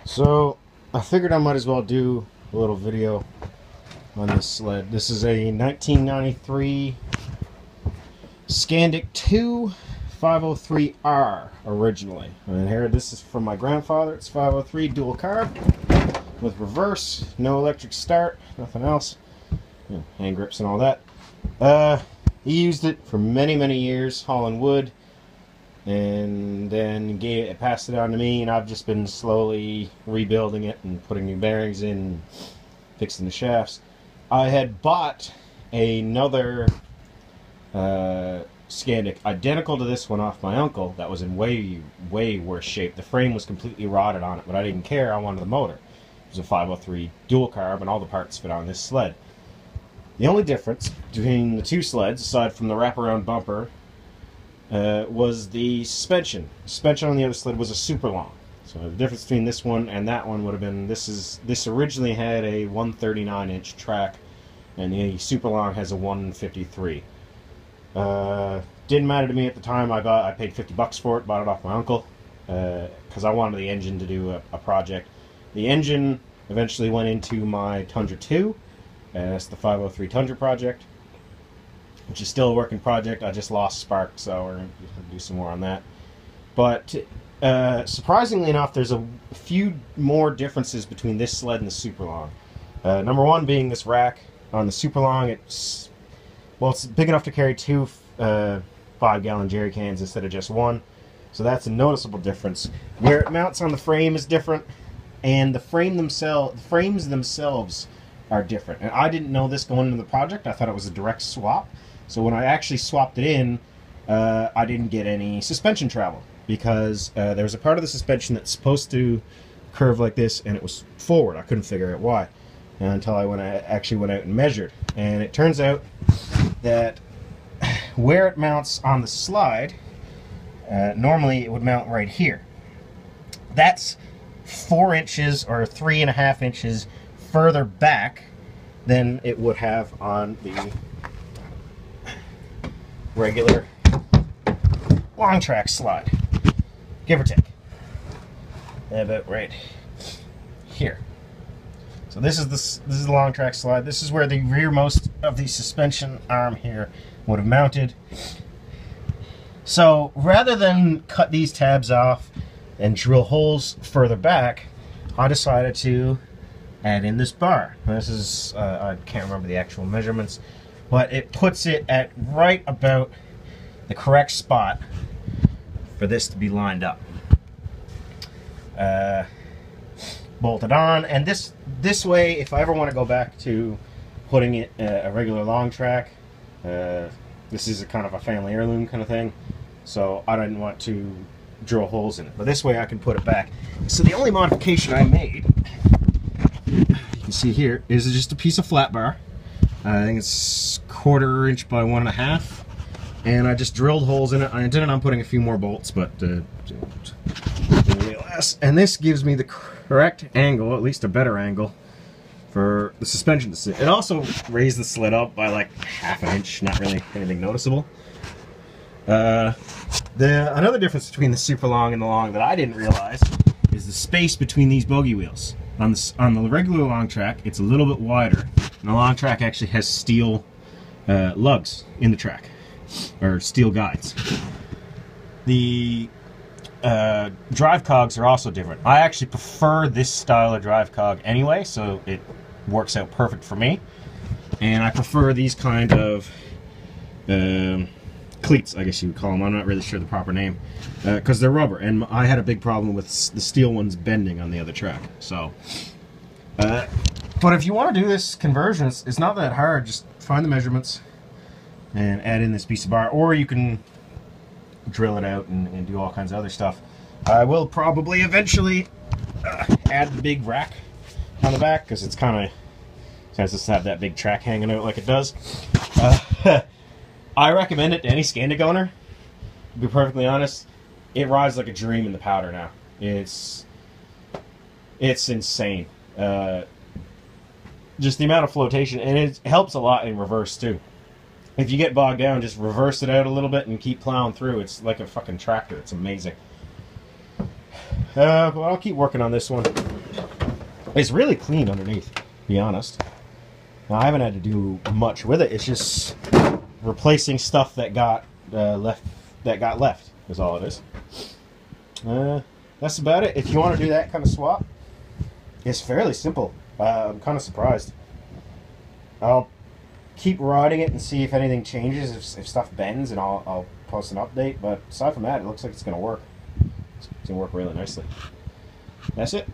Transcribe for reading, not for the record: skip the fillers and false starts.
So I figured I might as well do a little video on this sled. This is a 1993 Skandic 2 503R originally. And here, this is from my grandfather. It's 503 dual carb with reverse, no electric start, nothing else. Hand grips and all that. He used it for many years hauling wood, and then passed it on to me, and I've just been slowly rebuilding it and putting new bearings in and fixing the shafts. I had bought another Skandic identical to this one off my uncle that was in way worse shape. The frame was completely rotted on it, but I didn't care. I wanted the motor. It was a 503 dual carb, and all the parts fit on this sled. The only difference between the two sleds, aside from the wraparound bumper, was the suspension. The suspension on the other sled was a super long. So the difference between this one and that one would have been this originally had a 139-inch track, and the super long has a 153. Didn't matter to me at the time. I paid $50 for it. Bought it off my uncle because I wanted the engine to do a project. The engine eventually went into my Tundra 2. That's the 503 Tundra project, which is still a working project. I just lost spark, so we're going to do some more on that. But surprisingly enough, there's a few more differences between this sled and the super long. Number one being this rack on the super long. It's big enough to carry two 5-gallon jerry cans instead of just one, so that's a noticeable difference. Where it mounts on the frame is different, and the frames themselves are different. And I didn't know this going into the project. I thought it was a direct swap. So when I actually swapped it in, I didn't get any suspension travel, because there was a part of the suspension that's supposed to curve like this, and it was forward. I couldn't figure out why until I actually went out and measured. And it turns out that where it mounts on the slide, normally it would mount right here. That's 4 inches or 3.5 inches further back than it would have on the regular long track slide, give or take. About right here. So this is the long track slide. This is where the rearmost of the suspension arm here would have mounted. So rather than cut these tabs off and drill holes further back, I decided to add in this bar. This is, I can't remember the actual measurements, but it puts it at right about the correct spot for this to be lined up. Bolted on, and this way, if I ever want to go back to putting it a regular long track, this is a kind of a family heirloom kind of thing, so I didn't want to drill holes in it. But this way I can put it back. So the only modification I made, you can see here, is just a piece of flat bar. I think it's 1/4 inch by 1.5, and I just drilled holes in it. I intended on putting a few more bolts, but and this gives me the correct angle, at least a better angle, for the suspension to sit. It also raised the sled up by like 1/2 inch, not really anything noticeable. Another difference between the super long and the long that I didn't realize is the space between these bogie wheels. On the regular long track, it's a little bit wider, and the long track actually has steel lugs in the track, or steel guides. The drive cogs are also different. I actually prefer this style of drive cog anyway, so it works out perfect for me. And I prefer these kind of cleats, I guess you would call them. I'm not really sure the proper name, because they're rubber, and I had a big problem with the steel ones bending on the other track. So, but if you want to do this conversion, it's not that hard. Just find the measurements and add in this piece of bar, or you can drill it out and do all kinds of other stuff. I will probably eventually add the big rack on the back, because it's kind of nice to have that big track hanging out like it does. I recommend it to any Skandic owner. To be perfectly honest, it rides like a dream in the powder now. It's insane. Just the amount of flotation, and it helps a lot in reverse too. If you get bogged down, just reverse it out a little bit and keep plowing through. It's like a fucking tractor. It's amazing. Well, I'll keep working on this one. It's really clean underneath, to be honest. Now, I haven't had to do much with it. It's just replacing stuff that got left. Is all it is. That's about it. If you want to do that kind of swap, it's fairly simple. I'm kind of surprised. I'll keep riding it and see if anything changes, if stuff bends, and I'll post an update. But aside from that, it looks like it's going to work. It's going to work really nicely. That's it.